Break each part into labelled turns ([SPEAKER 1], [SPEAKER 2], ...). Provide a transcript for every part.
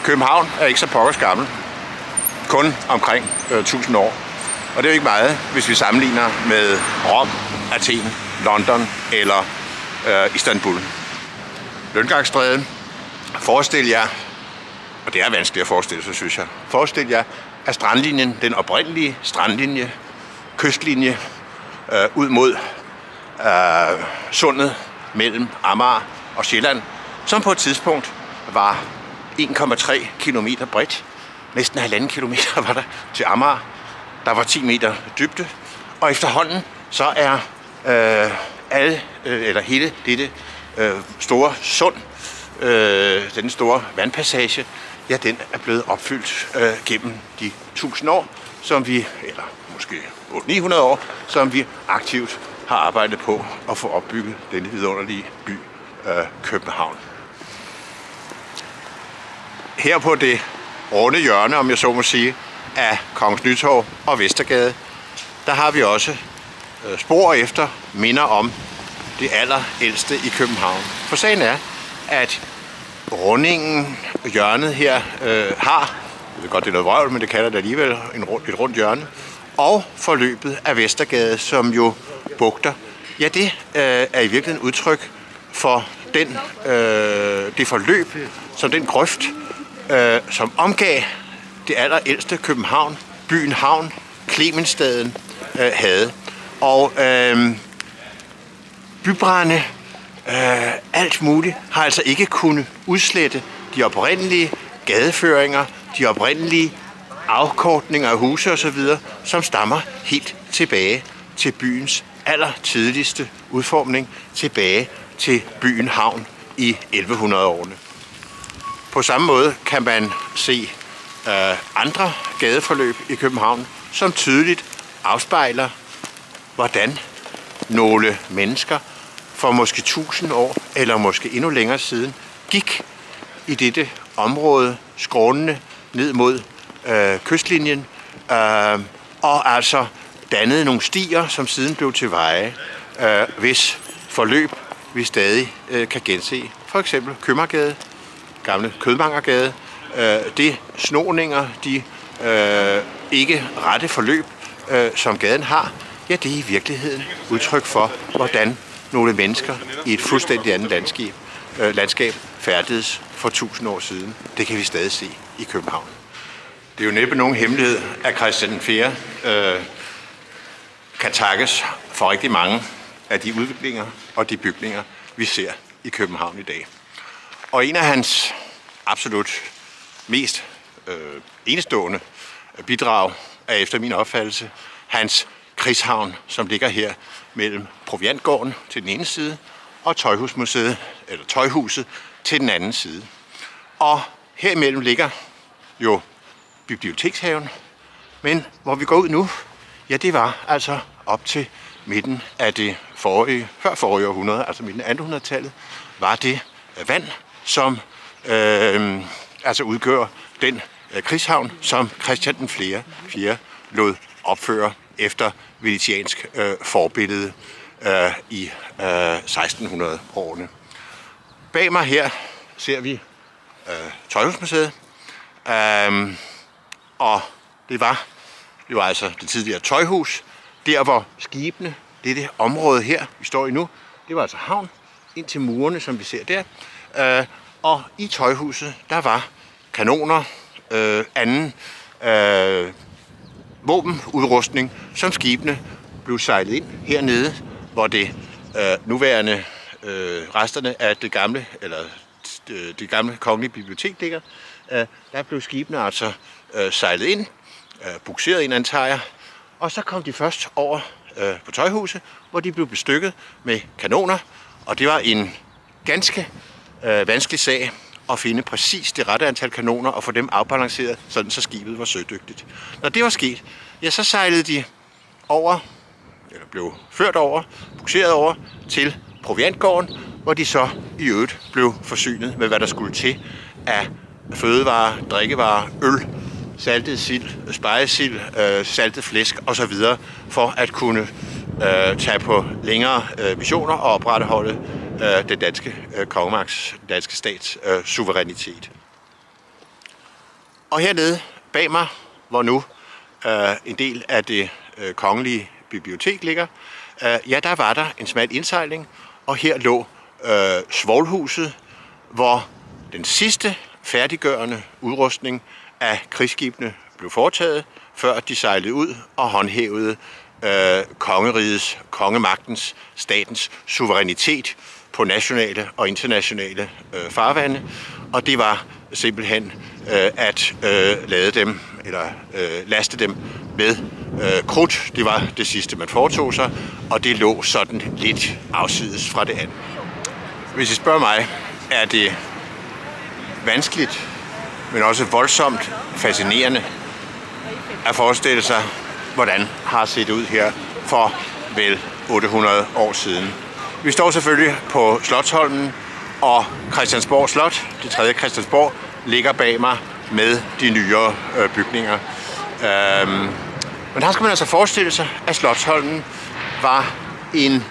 [SPEAKER 1] København er ikke så pokkers gammel. Kun omkring 1000 år. Og det er jo ikke meget, hvis vi sammenligner med Rom, Athen, London eller Istanbul. Løngangsstræden. Forestil jer, og det er vanskeligt at forestille sig, synes jeg. Forestil jer, at strandlinjen, den oprindelige strandlinje, kystlinje, ud mod sundet mellem Amager og Sjælland, som på et tidspunkt var 1,3 kilometer bredt. Næsten 1,5 kilometer var der til Amager. Der var 10 meter dybde, og efterhånden så er hele dette store sund, den store vandpassage, ja, den er blevet opfyldt gennem de 1000 år, som vi, eller måske 800-900 år, som vi aktivt har arbejdet på at få opbygget denne vidunderlige by, København. Her på det runde hjørne, om jeg så må sige, af Kongens Nytorv og Vestergade, der har vi også spor efter minder om det allerældste i København. For sagen er, at rundingen, hjørnet her, har, jeg ved godt, det er noget vrøvl, men det kalder det alligevel et rundt hjørne, og forløbet af Vestergade, som jo bugter, ja, det er i virkeligheden udtryk for det forløb, som den grøft, som omgav det allerældste København, byen Havn, Clemensstaden, havde. Og bybrande, alt muligt, har altså ikke kunnet udslette de oprindelige gadeføringer, de oprindelige afkortninger af huse osv., som stammer helt tilbage til byens allertidligste udformning, tilbage til byen Havn i 1100-årene. På samme måde kan man se andre gadeforløb i København, som tydeligt afspejler, hvordan nogle mennesker for måske 1000 år, eller måske endnu længere siden, gik i dette område, skrånende ned mod kystlinjen, og altså dannede nogle stier, som siden blev til veje, hvis forløb vi stadig kan gense. For eksempel Købmagergade, gamle Kødmangergade, det snoninger, de ikke rette forløb, som gaden har, ja, det er i virkeligheden udtryk for, hvordan nogle mennesker i et fuldstændig andet landskab færdedes for 1000 år siden. Det kan vi stadig se i København. Det er jo næppe nogen hemmelighed, at Christian 4. Kan takkes for rigtig mange af de udviklinger og de bygninger, vi ser i København i dag. Og en af hans absolut mest enestående bidrag er efter min opfattelse hans krigshavn, som ligger her mellem Proviantgården til den ene side og Tøjhusmuseet, eller Tøjhuset, til den anden side. Og herimellem ligger jo Bibliotekshaven, men hvor vi går ud nu, ja, det var altså op til midten af det før forrige århundrede, altså midten af 1800-tallet, var det vand, som altså udgør den krigshavn, som Christian den 4. lod opføre efter venetiansk forbillede i 1600-årene. Bag mig her ser vi Tøjhusmuseet, og det var altså det tidligere tøjhus, der hvor skibene, det område her, vi står i nu, det var altså havn, ind til murene, som vi ser der, og i tøjhuset, der var kanoner, anden våbenudrustning, som skibene blev sejlet ind hernede, hvor det nuværende resterne af det gamle kongelige bibliotek ligger. Der blev skibene altså sejlet ind, bukseret ind, antager jeg, og så kom de først over på Tøjhuset, hvor de blev bestykket med kanoner, og det var en ganske vanskelig sag at finde præcis det rette antal kanoner og få dem afbalanceret, sådan så skibet var sødygtigt. Når det var sket, ja, så sejlede de over, eller blev ført over, bukseret over til Proviantgården, hvor de så i øvrigt blev forsynet med, hvad der skulle til af fødevarer, drikkevarer, øl, saltet sild, spegesild, saltet flæsk osv. for at kunne tage på længere missioner og opretholde den danske kongemagts, den danske stats suverænitet. Og hernede bag mig, hvor nu en del af det kongelige bibliotek ligger, ja, der var der en smal indsejling, og her lå svovlhuset, hvor den sidste færdiggørende udrustning af krigsskibene blev foretaget, før de sejlede ud og håndhævede kongerigets, kongemagtens, statens suverænitet på nationale og internationale farvande. Og det var simpelthen at lade dem, eller laste dem med krudt. Det var det sidste, man foretog sig, og det lå sådan lidt afsides fra det andet. Hvis I spørger mig, er det vanskeligt, men også voldsomt fascinerende at forestille sig, hvordan har set ud her for vel 800 år siden. Vi står selvfølgelig på Slotsholmen, og Christiansborg Slot, det tredje Christiansborg, ligger bag mig med de nyere bygninger. Men her skal man altså forestille sig, at Slotsholmen var en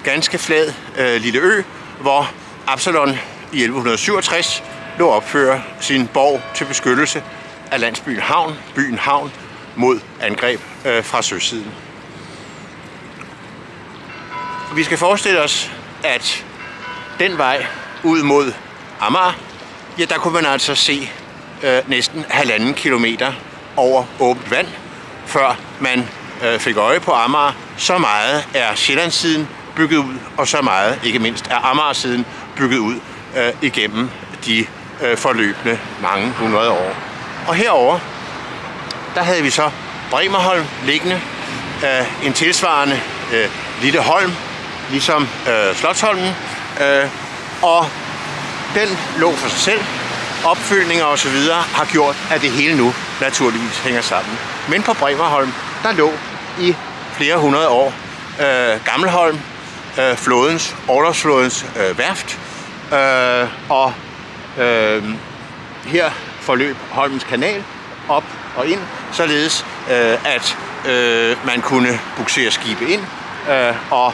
[SPEAKER 1] ganske flad lille ø, hvor Absalon i 1167 lå opføre sin borg til beskyttelse af landsbyen Havn, byen Havn, mod angreb fra søsiden. Vi skal forestille os, at den vej ud mod Amager, ja, der kunne man altså se næsten 1,5 kilometer over åbent vand, før man fik øje på Amager. Så meget er Sjællandssiden bygget ud, og så meget, ikke mindst, er Amagersiden bygget ud igennem de forløbende mange hundrede år. Og herover der havde vi så Bremerholm liggende, en tilsvarende lille holm, ligesom Slotsholmen, og den lå for sig selv. Opfyldninger og så videre har gjort, at det hele nu naturligvis hænger sammen. Men på Bremerholm, der lå i flere hundrede år Gammelholm, orlogsflådens værft, og her forløb Holmens Kanal op og ind, således at man kunne bugsere skibe ind og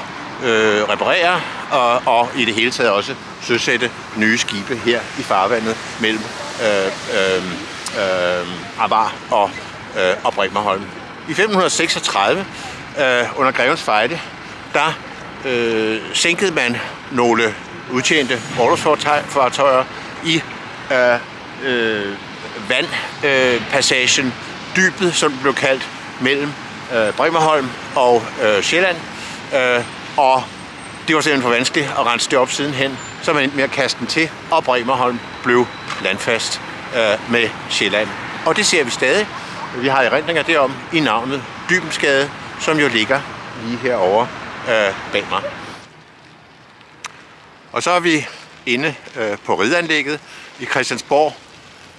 [SPEAKER 1] reparere og i det hele taget også søsætte nye skibe her i farvandet mellem Amager og Bremerholm. I 1536 under Grevens Fejde, der sænkede man nogle udtjente orlogsfartøjer i vandpassagen, dybet, som det blev kaldt, mellem Bremerholm og Sjælland, og det var simpelthen for vanskeligt at rense det op sidenhen, så man endte med at kaste den til, og Bremerholm blev landfast med Sjælland. Og det ser vi stadig. Vi har erindringer derom i navnet Dybensgade, som jo ligger lige herovre bag mig. Og så er vi inde på rideanlægget i Christiansborg.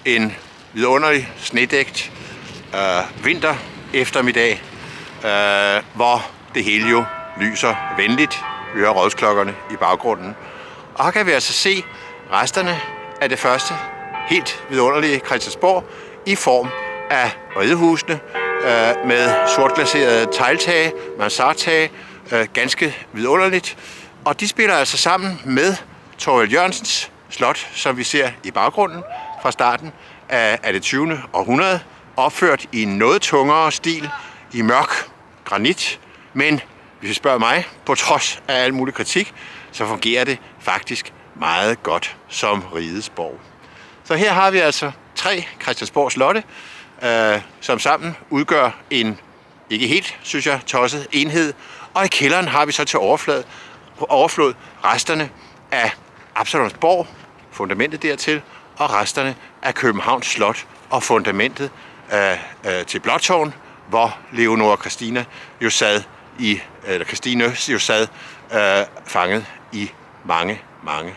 [SPEAKER 1] En vidunderlig snedækt vinter eftermiddag, hvor det hele jo lyser venligt. Vi hører rådsklokkerne i baggrunden. Og her kan vi altså se resterne af det første helt vidunderlige Christiansborg i form af ridehusene med sortglaserede tegltage, mansardtage, ganske vidunderligt. Og de spiller altså sammen med Thorvald Jørgensens slot, som vi ser i baggrunden fra starten af det 20. århundrede, opført i en noget tungere stil i mørk granit, men hvis I spørger mig, på trods af al mulig kritik, så fungerer det faktisk meget godt som rigets borg. Så her har vi altså 3 Christiansborg slotte, som sammen udgør en, ikke helt, synes jeg, tosset enhed. Og i kælderen har vi så til overflod resterne af Absalonsborg, fundamentet dertil, og resterne af Københavns Slot og fundamentet til Blåtårn, hvor Leonora Christina jo sad fanget i mange, mange